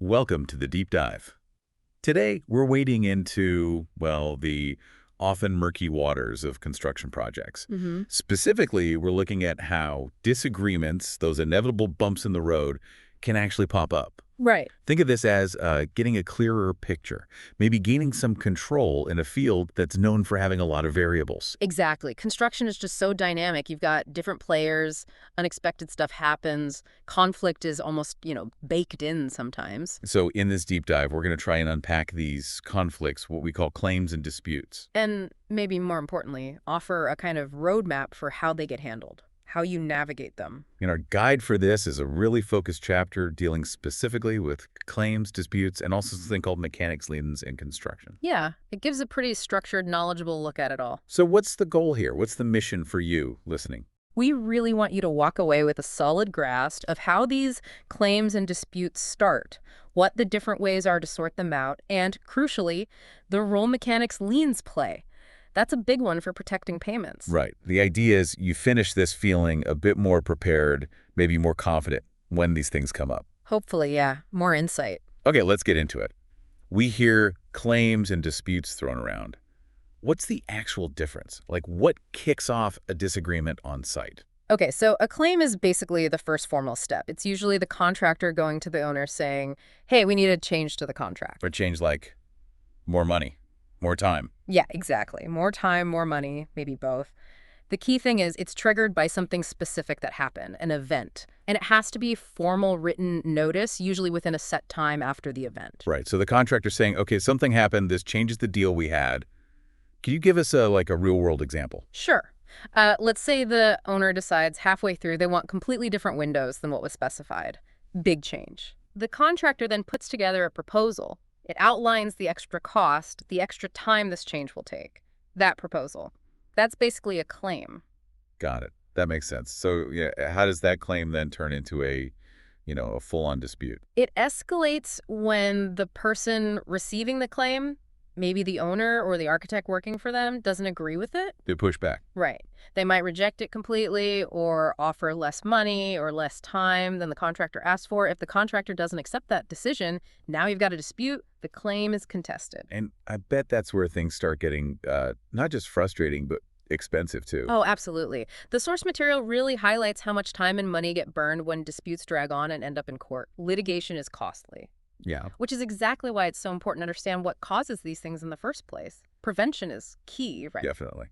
Welcome to the deep dive. Today, we're wading into, well, the often murky waters of construction projects. Specifically, we're looking at how disagreements, those inevitable bumps in the road, can actually pop up. Right. Think of this as getting a clearer picture, maybe gaining some control in a field that's known for having a lot of variables. Exactly. Construction is just so dynamic. You've got different players, unexpected stuff happens, conflict is almost, baked in sometimes. So in this deep dive, we're going to try and unpack these conflicts, what we call claims and disputes. And maybe more importantly, offer a kind of roadmap for how they get handled, how you navigate them. And our guide for this is a really focused chapter dealing specifically with claims, disputes, and also something called mechanics, liens, and construction. Yeah, it gives a pretty structured, knowledgeable look at it all. So what's the goal here? What's the mission for you listening? We really want you to walk away with a solid grasp of how these claims and disputes start, what the different ways are to sort them out, and, crucially, the role mechanics liens play. That's a big one for protecting payments. Right. The idea is you finish this feeling a bit more prepared, maybe more confident when these things come up. Hopefully, yeah. More insight. Okay, let's get into it. We hear claims and disputes thrown around. What's the actual difference? Like, what kicks off a disagreement on site? Okay, so a claim is basically the first formal step. It's usually the contractor going to the owner saying, hey, we need a change to the contract. Or change like more money, more time. Yeah, exactly. More time, more money, maybe both. The key thing is it's triggered by something specific that happened, an event. And it has to be formal written notice, usually within a set time after the event. Right. So the contractor's saying, okay, something happened. This changes the deal we had. Can you give us a real-world example? Sure. Let's say the owner decides halfway through they want completely different windows than what was specified. Big change. The contractor then puts together a proposal. It outlines the extra cost, the extra time this change will take. That proposal. That's basically a claim. Got it. That makes sense. So, yeah, how does that claim then turn into a full-on dispute? It escalates when the person receiving the claim, maybe the owner or the architect working for them, doesn't agree with it. They push back. Right. They might reject it completely or offer less money or less time than the contractor asked for. If the contractor doesn't accept that decision, now you've got a dispute. The claim is contested. And I bet that's where things start getting not just frustrating, but expensive too. Oh, absolutely. The source material really highlights how much time and money get burned when disputes drag on and end up in court. Litigation is costly. Yeah. Which is exactly why it's so important to understand what causes these things in the first place. Prevention is key, right? Definitely.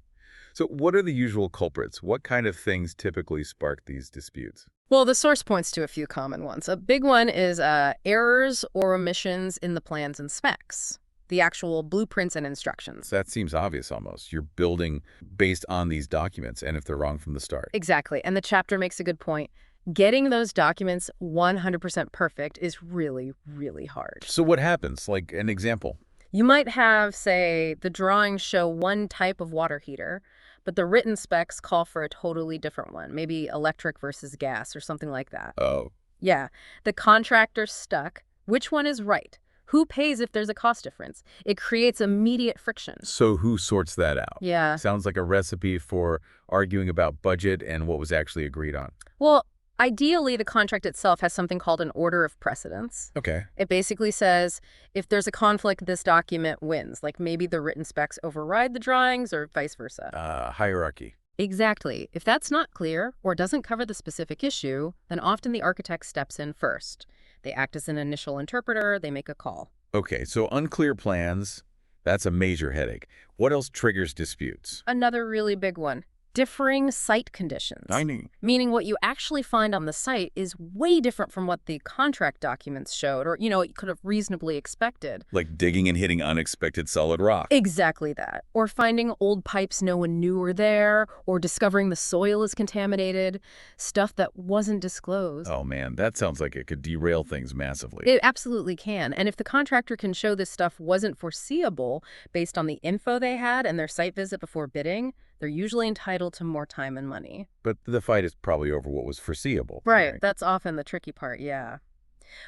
So what are the usual culprits? What kind of things typically spark these disputes? Well, the source points to a few common ones. A big one is errors or omissions in the plans and specs, the actual blueprints and instructions. That seems obvious almost. You're building based on these documents, and if they're wrong from the start. Exactly. And the chapter makes a good point. Getting those documents 100% perfect is really, really hard. So what happens? Like an example. You might have, say, the drawings show one type of water heater, but the written specs call for a totally different one, maybe electric versus gas or something like that. Oh. Yeah, the contractor's stuck. Which one is right? Who pays if there's a cost difference? It creates immediate friction. So who sorts that out? Yeah. Sounds like a recipe for arguing about budget and what was actually agreed on. Well, ideally, the contract itself has something called an order of precedence. Okay. It basically says, if there's a conflict, this document wins. Like maybe the written specs override the drawings or vice versa. Hierarchy. Exactly. If that's not clear or doesn't cover the specific issue, then often the architect steps in first. They act as an initial interpreter. They make a call. Okay, so unclear plans, that's a major headache. What else triggers disputes? Another really big one. Differing site conditions. I knew. Meaning what you actually find on the site is way different from what the contract documents showed or, it could have reasonably expected. Like digging and hitting unexpected solid rock. Exactly that. Or finding old pipes no one knew were there, or discovering the soil is contaminated, stuff that wasn't disclosed. Oh man, that sounds like it could derail things massively. It absolutely can. And if the contractor can show this stuff wasn't foreseeable based on the info they had and their site visit before bidding, they're usually entitled to more time and money. But the fight is probably over what was foreseeable. Right. That's often the tricky part, yeah.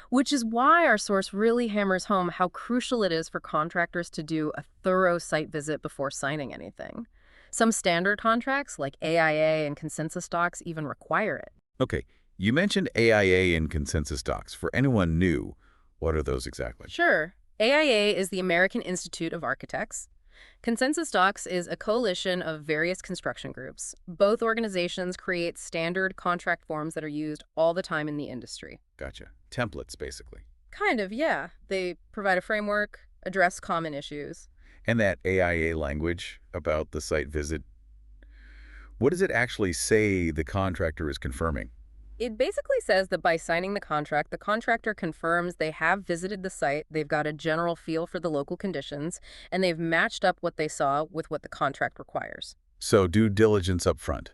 Which is why our source really hammers home how crucial it is for contractors to do a thorough site visit before signing anything. Some standard contracts, like AIA and consensus docs, even require it. Okay, you mentioned AIA and consensus docs. For anyone new, What are those exactly? Sure. AIA is the American Institute of Architects. Consensus Docs is a coalition of various construction groups. Both organizations create standard contract forms that are used all the time in the industry. Gotcha. Templates, basically. Kind of, yeah. They provide a framework, address common issues. And that AIA language about the site visit, what does it actually say the contractor is confirming? It basically says that by signing the contract, the contractor confirms they have visited the site, they've got a general feel for the local conditions, and they've matched up what they saw with what the contract requires. So due diligence up front.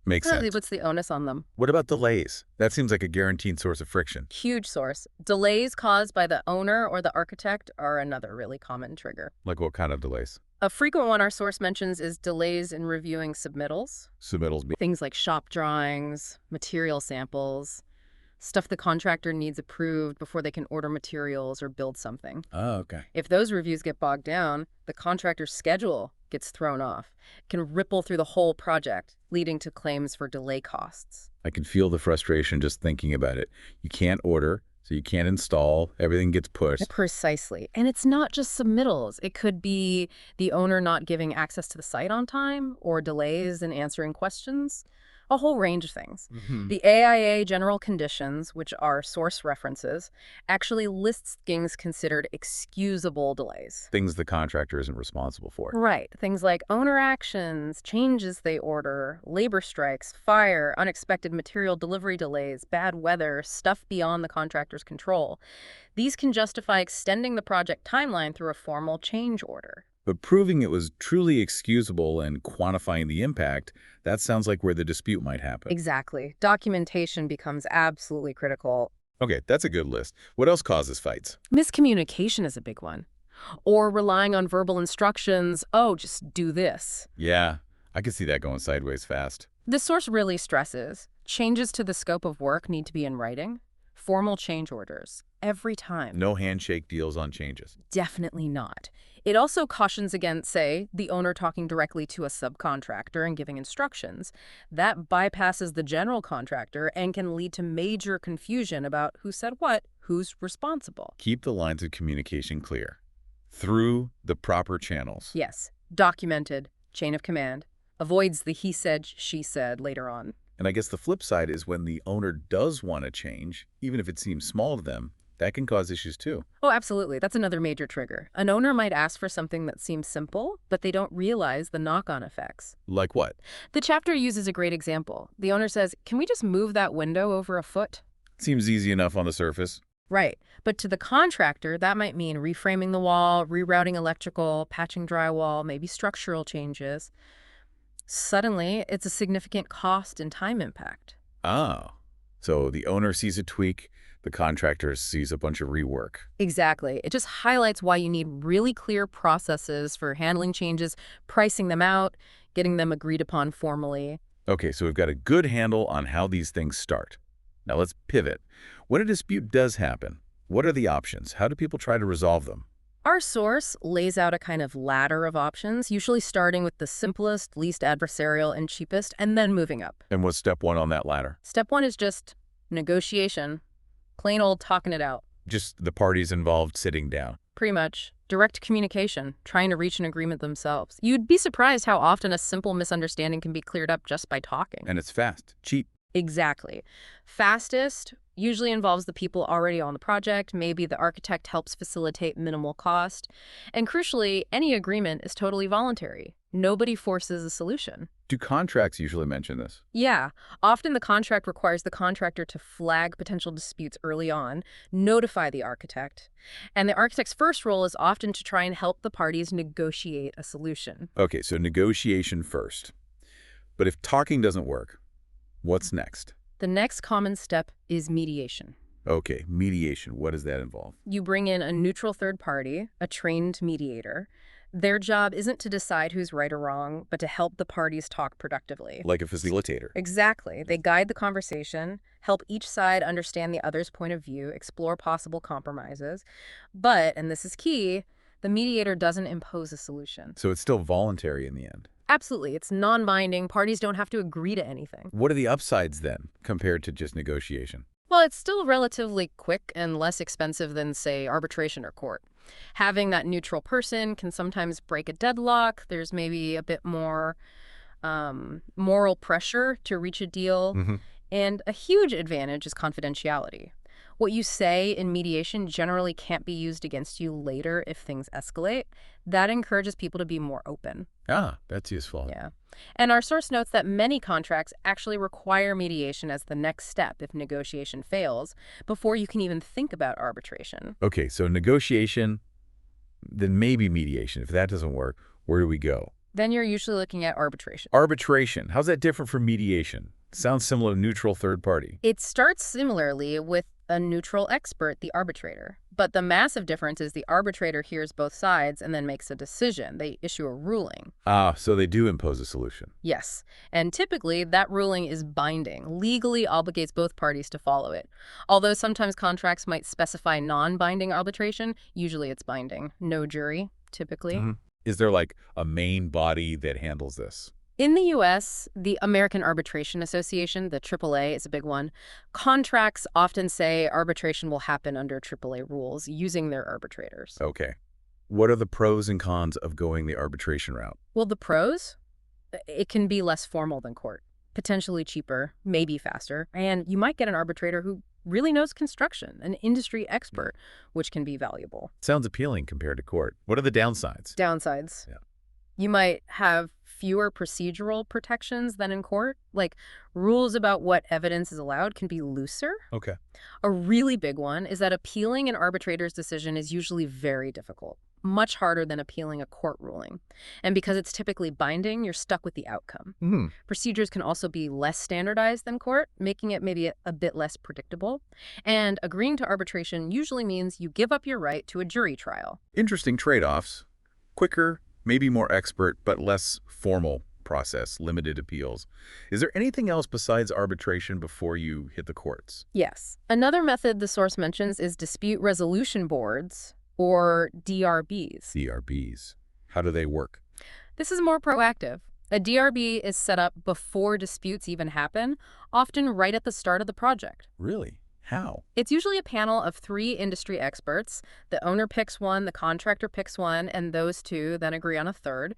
Makes Really, sense. what's the onus on them? What about delays? That seems like a guaranteed source of friction. Huge source. Delays caused by the owner or the architect are another really common trigger. Like what kind of delays? A frequent one our source mentions is delays in reviewing submittals. Submittals. Things like shop drawings, material samples, stuff the contractor needs approved before they can order materials or build something. Oh, okay. If those reviews get bogged down, the contractor's schedule gets thrown off. It can ripple through the whole project, leading to claims for delay costs. I can feel the frustration just thinking about it. You can't order, so you can't install. Everything gets pushed. Precisely. And it's not just submittals. It could be the owner not giving access to the site on time or delays in answering questions. A whole range of things. The AIA general conditions, which are source references, actually lists things considered excusable delays. Things the contractor isn't responsible for. Right. Things like owner actions, changes they order, labor strikes, fire, unexpected material delivery delays, bad weather, stuff beyond the contractor's control. These can justify extending the project timeline through a formal change order. But proving it was truly excusable and quantifying the impact, that sounds like where the dispute might happen. Exactly. Documentation becomes absolutely critical. Okay, that's a good list. What else causes fights? Miscommunication is a big one. Or relying on verbal instructions, oh, just do this. Yeah, I can see that going sideways fast. This source really stresses changes to the scope of work need to be in writing. Formal change orders. Every time. No handshake deals on changes. Definitely not. It also cautions against, say, the owner talking directly to a subcontractor and giving instructions. That bypasses the general contractor and can lead to major confusion about who said what, who's responsible. Keep the lines of communication clear. Through the proper channels. Yes, documented, chain of command. Avoids the he said, she said later on. And I guess the flip side is when the owner does want to change, even if it seems small to them, that can cause issues too. Oh, absolutely. That's another major trigger. An owner might ask for something that seems simple, but they don't realize the knock-on effects. Like what? The chapter uses a great example. The owner says, can we just move that window over a foot? Seems easy enough on the surface. Right. But to the contractor, that might mean reframing the wall, rerouting electrical, patching drywall, maybe structural changes. Suddenly, it's a significant cost and time impact. Oh. So the owner sees a tweak, the contractor sees a bunch of rework. Exactly. It just highlights why you need really clear processes for handling changes, pricing them out, getting them agreed upon formally. Okay, so we've got a good handle on how these things start. Now let's pivot. When a dispute does happen, what are the options? How do people try to resolve them? Our source lays out a kind of ladder of options, usually starting with the simplest, least adversarial, and cheapest, and then moving up. And what's step one on that ladder? Step one is just negotiation. Plain old talking it out. Just the parties involved sitting down. Pretty much. Direct communication, trying to reach an agreement themselves. You'd be surprised how often a simple misunderstanding can be cleared up just by talking. And it's fast, cheap. Exactly. Fastest usually involves the people already on the project. Maybe the architect helps facilitate minimal cost. And crucially, any agreement is totally voluntary. Nobody forces a solution. Do contracts usually mention this? Yeah. Often the contract requires the contractor to flag potential disputes early on, notify the architect. And the architect's first role is often to try and help the parties negotiate a solution. Okay, so negotiation first. But if talking doesn't work, what's next? The next common step is mediation. Okay, mediation. What does that involve? You bring in a neutral third party, a trained mediator. Their job isn't to decide who's right or wrong, but to help the parties talk productively. Like a facilitator. Exactly. They guide the conversation, help each side understand the other's point of view, explore possible compromises. But, and this is key, the mediator doesn't impose a solution. So it's still voluntary in the end. Absolutely. It's non-binding. Parties don't have to agree to anything. What are the upsides then, compared to just negotiation? Well, it's still relatively quick and less expensive than, say, arbitration or court. Having that neutral person can sometimes break a deadlock. There's maybe a bit more moral pressure to reach a deal. Hmm. And a huge advantage is confidentiality. What you say in mediation generally can't be used against you later if things escalate. That encourages people to be more open. Ah, that's useful. Yeah. And our source notes that many contracts actually require mediation as the next step if negotiation fails, before you can even think about arbitration. Okay, so negotiation, then maybe mediation. If that doesn't work, where do we go? Then you're usually looking at arbitration. Arbitration. How's that different from mediation? Sounds similar to neutral third party. It starts similarly with a neutral expert, the arbitrator. But the massive difference is the arbitrator hears both sides and then makes a decision. They issue a ruling. Ah, so they do impose a solution. Yes. And typically, that ruling is binding, legally obligates both parties to follow it. Although sometimes contracts might specify non-binding arbitration, usually it's binding. No jury, typically. Mhm. Is there like a main body that handles this? In the U.S., the American Arbitration Association, the AAA, is a big one. Contracts often say arbitration will happen under AAA rules using their arbitrators. Okay. What are the pros and cons of going the arbitration route? Well, the pros? It can be less formal than court, potentially cheaper, maybe faster, and you might get an arbitrator who really knows construction, an industry expert, which can be valuable. Sounds appealing compared to court. What are the downsides? Downsides. Yeah. You might have fewer procedural protections than in court. Like, rules about what evidence is allowed can be looser. Okay. A really big one is that appealing an arbitrator's decision is usually very difficult, much harder than appealing a court ruling. And because it's typically binding, you're stuck with the outcome. Procedures can also be less standardized than court, making it maybe a bit less predictable. And agreeing to arbitration usually means you give up your right to a jury trial. Interesting trade-offs. Quicker, maybe more expert, but less formal process, limited appeals. Is there anything else besides arbitration before you hit the courts? Yes. Another method the source mentions is dispute resolution boards, or DRBs. DRBs. How do they work? This is more proactive. A DRB is set up before disputes even happen, often right at the start of the project. Really? How? It's usually a panel of 3 industry experts. The owner picks one, the contractor picks one, and those 2 then agree on a third.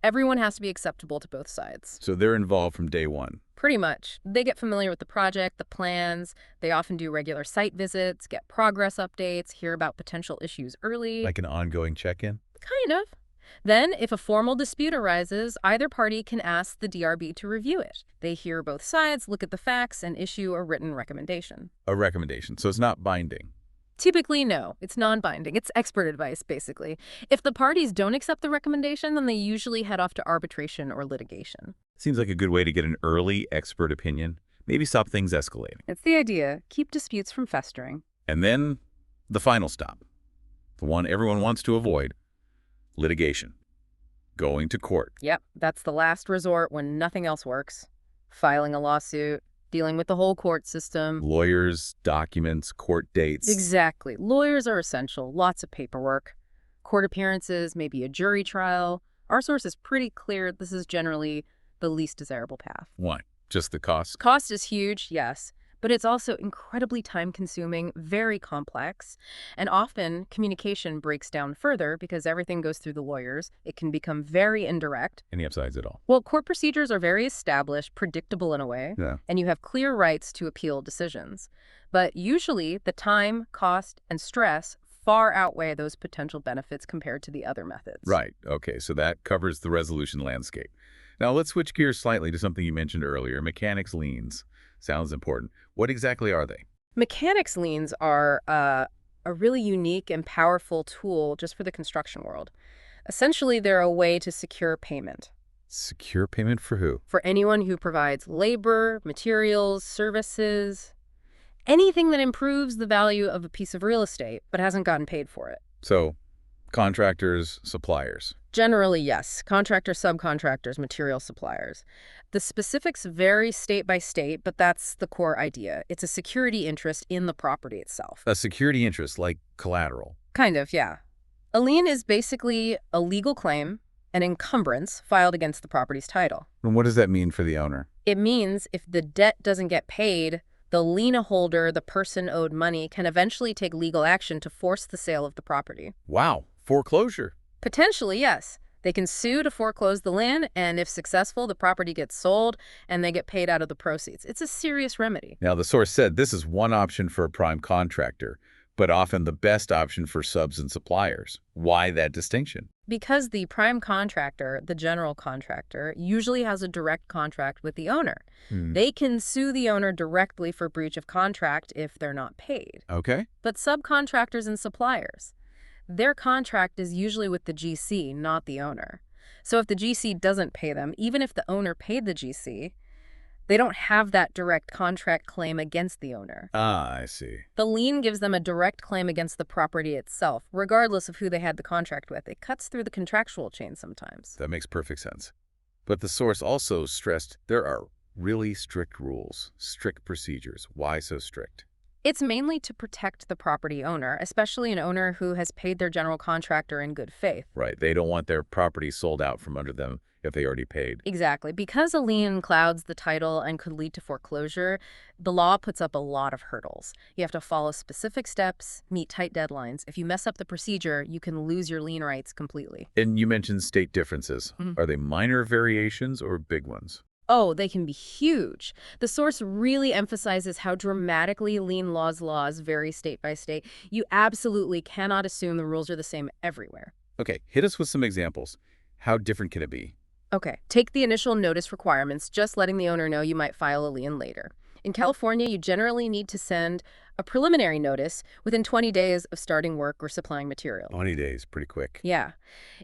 Everyone has to be acceptable to both sides. So they're involved from day one. Pretty much. They get familiar with the project, the plans. They often do regular site visits, get progress updates, hear about potential issues early. Like an ongoing check-in? Kind of. Then, if a formal dispute arises, either party can ask the DRB to review it. They hear both sides, look at the facts, and issue a written recommendation. A recommendation, so it's not binding. Typically, no. It's non-binding. It's expert advice, basically. If the parties don't accept the recommendation, then they usually head off to arbitration or litigation. Seems like a good way to get an early expert opinion. Maybe stop things escalating. It's the idea. Keep disputes from festering. And then the final stop. The one everyone wants to avoid. Litigation. Going to court. Yep, that's the last resort when nothing else works. Filing a lawsuit, dealing with the whole court system. Lawyers, documents, court dates. Exactly. Lawyers are essential. Lots of paperwork. Court appearances, maybe a jury trial. Our source is pretty clear this is generally the least desirable path. Why? Just the cost? Cost is huge, yes, but it's also incredibly time-consuming, very complex, and often communication breaks down further because everything goes through the lawyers. It can become very indirect. Any upsides at all? Well, court procedures are very established, predictable in a way, Yeah. and you have clear rights to appeal decisions. But usually, the time, cost, and stress far outweigh those potential benefits compared to the other methods. Right. Okay, so that covers the resolution landscape. Now let's switch gears slightly to something you mentioned earlier, mechanics liens. Sounds important. What exactly are they? Mechanics liens are a really unique and powerful tool just for the construction world. Essentially, they're a way to secure payment. Secure payment for who? For anyone who provides labor, materials, services, anything that improves the value of a piece of real estate but hasn't gotten paid for it. So, contractors, suppliers. Generally, yes. Contractors, subcontractors, material suppliers. The specifics vary state by state, but that's the core idea. It's a security interest in the property itself. A security interest, like collateral. Kind of, yeah. A lien is basically a legal claim, an encumbrance filed against the property's title. And what does that mean for the owner? It means if the debt doesn't get paid, The lien holder, the person owed money, can eventually take legal action to force the sale of the property. Wow, foreclosure. Potentially, yes. They can sue to foreclose the lien, and if successful, the property gets sold and they get paid out of the proceeds. It's a serious remedy. Now, the source said this is one option for a prime contractor, but often the best option for subs and suppliers. Why that distinction? Because the prime contractor, the general contractor, usually has a direct contract with the owner. They can sue the owner directly for breach of contract if they're not paid. Okay. But subcontractors and suppliers, their contract is usually with the GC, not the owner. So if the GC doesn't pay them, even if the owner paid the GC, they don't have that direct contract claim against the owner. Ah, I see. The lien gives them a direct claim against the property itself, regardless of who they had the contract with. It cuts through the contractual chain sometimes. That makes perfect sense. But the source also stressed there are really strict rules, strict procedures. Why so strict? It's mainly to protect the property owner, especially an owner who has paid their general contractor in good faith. Right. They don't want their property sold out from under them if they already paid. Exactly. Because a lien clouds the title and could lead to foreclosure, the law puts up a lot of hurdles. You have to follow specific steps, meet tight deadlines. If you mess up the procedure, you can lose your lien rights completely. And you mentioned state differences. Mhm. Are they minor variations or big ones? Oh, they can be huge. The source really emphasizes how dramatically lien laws vary state by state. You absolutely cannot assume the rules are the same everywhere. Okay, hit us with some examples. How different can it be? Okay, take the initial notice requirements, just letting the owner know you might file a lien later. In California, you generally need to send a preliminary notice within 20 days of starting work or supplying material. 20 days, pretty quick. Yeah.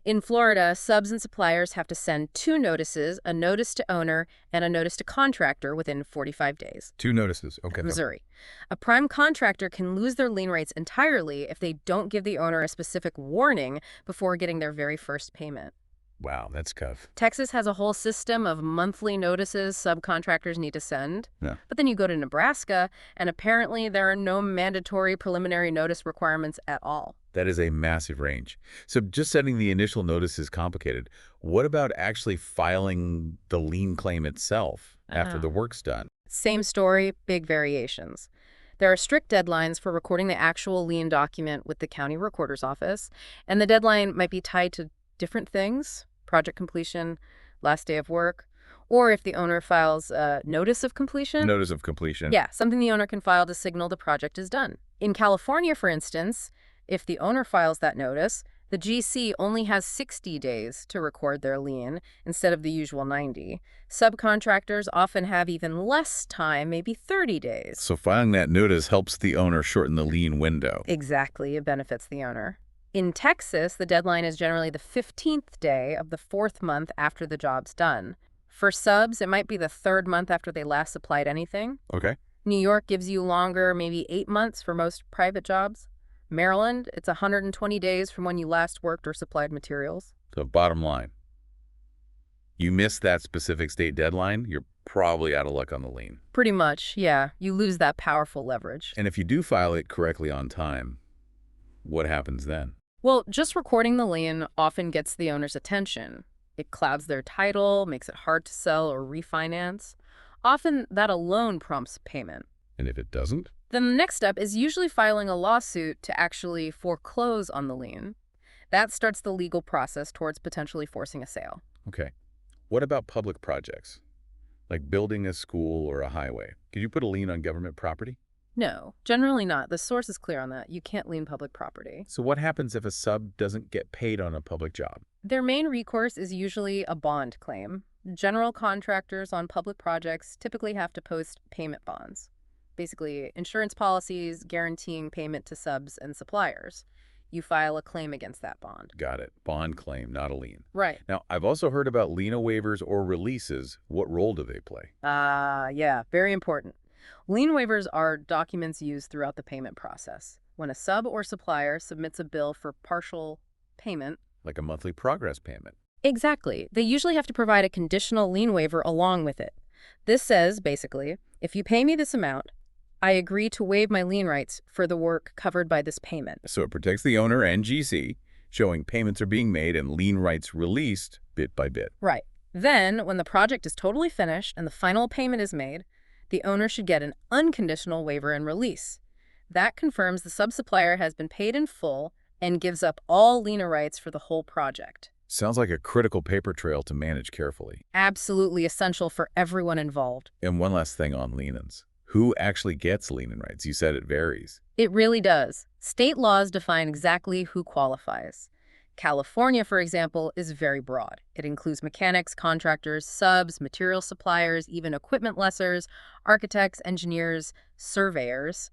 In Florida, subs and suppliers have to send 2 notices, a notice to owner and a notice to contractor within 45 days. 2 notices, okay. Missouri. A prime contractor can lose their lien rights entirely if they don't give the owner a specific warning before getting their very first payment. Wow, that's tough. Texas has a whole system of monthly notices subcontractors need to send. Yeah. But then you go to Nebraska, and apparently there are no mandatory preliminary notice requirements at all. That is a massive range. So just sending the initial notice is complicated. What about actually filing the lien claim itself after the work's done? Same story, big variations. There are strict deadlines for recording the actual lien document with the county recorder's office, and the deadline might be tied to different things: project completion, last day of work, or if the owner files a notice of completion. Notice of completion. Yeah, something the owner can file to signal the project is done. In California, for instance, if the owner files that notice, the GC only has 60 days to record their lien instead of the usual 90. Subcontractors often have even less time, maybe 30 days. So filing that notice helps the owner shorten the lien window. Exactly, it benefits the owner. In Texas, the deadline is generally the 15th day of the 4th month after the job's done. For subs, it might be the 3rd month after they last supplied anything. Okay. New York gives you longer, maybe 8 months for most private jobs. Maryland, it's 120 days from when you last worked or supplied materials. So bottom line, you miss that specific state deadline, you're probably out of luck on the lien. Pretty much, yeah. You lose that powerful leverage. And if you do file it correctly on time, what happens then? Well, just recording the lien often gets the owner's attention. It clouds their title, makes it hard to sell or refinance. Often, that alone prompts payment. And if it doesn't? Then the next step is usually filing a lawsuit to actually foreclose on the lien. That starts the legal process towards potentially forcing a sale. Okay. What about public projects? Like building a school or a highway? Could you put a lien on government property? No, generally not. The source is clear on that. You can't lien public property. So what happens if a sub doesn't get paid on a public job? Their main recourse is usually a bond claim. General contractors on public projects typically have to post payment bonds. Basically, insurance policies guaranteeing payment to subs and suppliers. You file a claim against that bond. Got it. Bond claim, not a lien. Right. Now, I've also heard about lien waivers or releases. What role do they play? Yeah, very important. Lien waivers are documents used throughout the payment process. When a sub or supplier submits a bill for partial payment. Like a monthly progress payment. Exactly. They usually have to provide a conditional lien waiver along with it. This says, basically, if you pay me this amount, I agree to waive my lien rights for the work covered by this payment. So it protects the owner and GC, showing payments are being made and lien rights released bit by bit. Right. Then, when the project is totally finished and the final payment is made, The owner should get an unconditional waiver and release. That confirms the subsupplier has been paid in full and gives up all lien rights for the whole project. Sounds like a critical paper trail to manage carefully. Absolutely essential for everyone involved. And one last thing on liens. Who actually gets lien rights? You said it varies. It really does. State laws define exactly who qualifies. California, for example, is very broad. It includes mechanics, contractors, subs, material suppliers, even equipment lessors, architects, engineers, surveyors,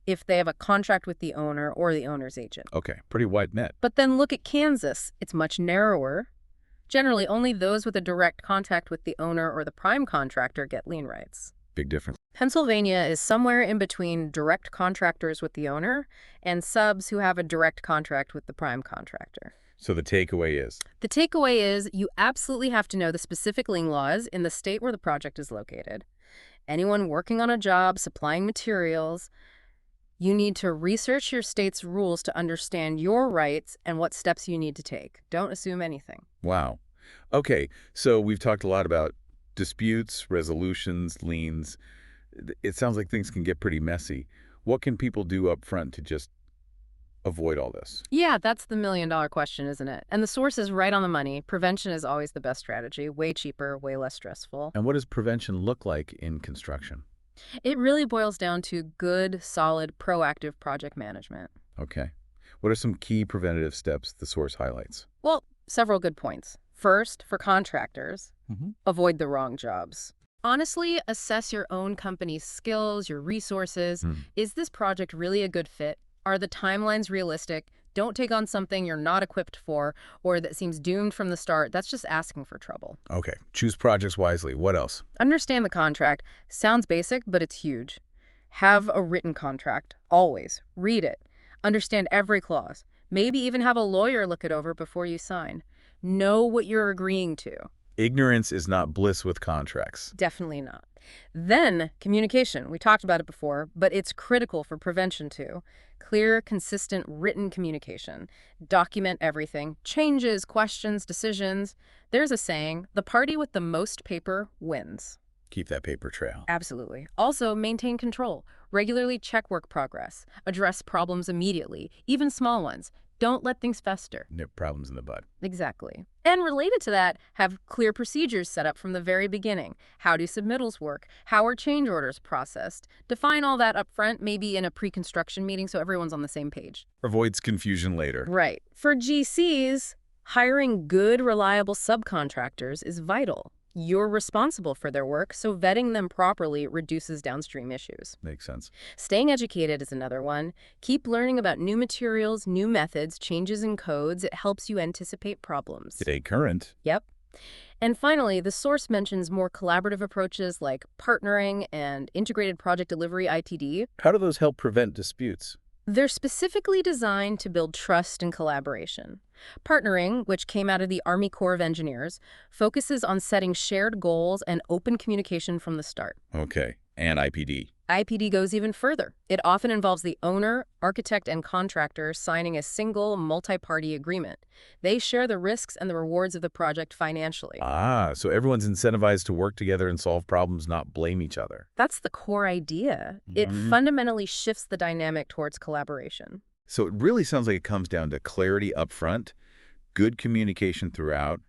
if they have a contract with the owner or the owner's agent. Okay, pretty wide net. But then look at Kansas. It's much narrower. Generally, only those with a direct contact with the owner or the prime contractor get lien rights. Big difference. Pennsylvania is somewhere in between direct contractors with the owner and subs who have a direct contract with the prime contractor. So the takeaway is? The takeaway is you absolutely have to know the specific lien laws in the state where the project is located. Anyone working on a job, supplying materials, you need to research your state's rules to understand your rights and what steps you need to take. Don't assume anything. Wow. Okay, so we've talked a lot about disputes, resolutions, liens. It sounds like things can get pretty messy. What can people do up front to just avoid all this? Yeah, that's the million-dollar question, isn't it? And the source is right on the money. Prevention is always the best strategy. Way cheaper, way less stressful. And what does prevention look like in construction? It really boils down to good, solid, proactive project management. Okay. What are some key preventative steps the source highlights? Well, several good points. First, for contractors, avoid the wrong jobs. Honestly, assess your own company's skills, your resources. Is this project really a good fit? Are the timelines realistic? Don't take on something you're not equipped for or that seems doomed from the start. That's just asking for trouble. Okay. Choose projects wisely. What else? Understand the contract. Sounds basic, but it's huge. Have a written contract. Always. Read it. Understand every clause. Maybe even have a lawyer look it over before you sign. Know what you're agreeing to. Ignorance is not bliss with contracts. Definitely not. Then, communication. We talked about it before, but it's critical for prevention too. Clear, consistent, written communication. Document everything. Changes, questions, decisions. There's a saying, the party with the most paper wins. Keep that paper trail. Absolutely. Also, maintain control. Regularly check work progress. Address problems immediately, even small ones. Don't let things fester. Nip problems in the bud. Exactly. And related to that, have clear procedures set up from the very beginning. How do submittals work? How are change orders processed? Define all that up front, maybe in a pre-construction meeting so everyone's on the same page. Avoids confusion later. Right. For GCs, hiring good, reliable subcontractors is vital. You're responsible for their work, so vetting them properly reduces downstream issues. Makes sense. Staying educated is another one. Keep learning about new materials, new methods, changes in codes. It helps you anticipate problems. Stay current. Yep. And finally, the source mentions more collaborative approaches like partnering and integrated project delivery, ITD. How do those help prevent disputes? They're specifically designed to build trust and collaboration. Partnering, which came out of the Army Corps of Engineers, focuses on setting shared goals and open communication from the start. Okay. And IPD. IPD goes even further. It often involves the owner, architect, and contractor signing a single multi-party agreement. They share the risks and the rewards of the project financially. Ah, so everyone's incentivized to work together and solve problems, not blame each other. That's the core idea. It fundamentally shifts the dynamic towards collaboration. So it really sounds like it comes down to clarity up front, good communication throughout,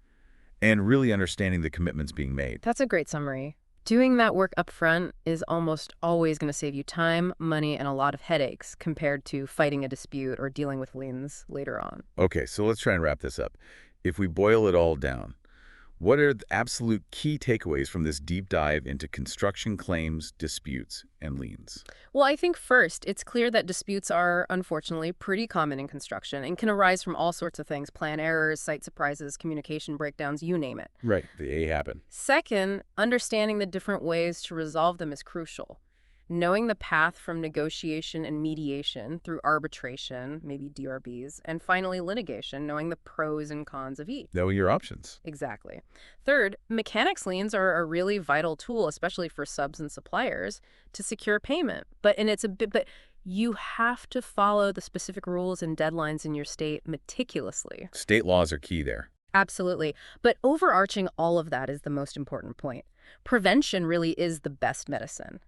and really understanding the commitments being made. That's a great summary. Doing that work up front is almost always going to save you time, money, and a lot of headaches compared to fighting a dispute or dealing with liens later on. Okay, so let's try and wrap this up. If we boil it all down, what are the absolute key takeaways from this deep dive into construction claims, disputes, and liens? Well, I think first, it's clear that disputes are, unfortunately, pretty common in construction and can arise from all sorts of things: plan errors, site surprises, communication breakdowns, you name it. Right, they happen. Second, understanding the different ways to resolve them is crucial. Knowing the path from negotiation and mediation through arbitration, maybe DRBs, and finally litigation, knowing the pros and cons of each. Know your options. Exactly. Third, mechanics liens are a really vital tool, especially for subs and suppliers, to secure payment. But you have to follow the specific rules and deadlines in your state meticulously. State laws are key there. Absolutely. But overarching all of that is the most important point. Prevention really is the best medicine.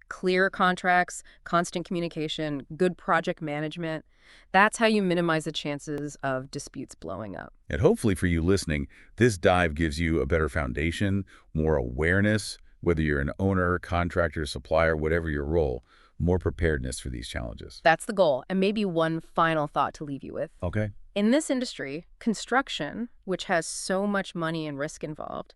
Clear contracts, constant communication, good project management. That's how you minimize the chances of disputes blowing up. And hopefully for you listening, this dive gives you a better foundation, more awareness, whether you're an owner, contractor, supplier, whatever your role, more preparedness for these challenges. That's the goal. And maybe one final thought to leave you with. Okay. In this industry, construction, which has so much money and risk involved,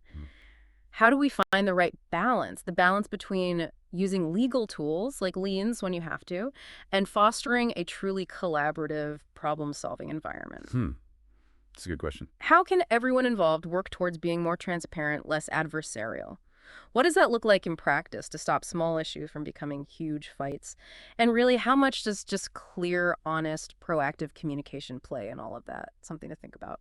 how do we find the right balance? The balance between using legal tools like liens when you have to, and fostering a truly collaborative problem-solving environment. That's a good question. How can everyone involved work towards being more transparent, less adversarial? What does that look like in practice to stop small issues from becoming huge fights? And really, how much does just clear, honest, proactive communication play in all of that? Something to think about.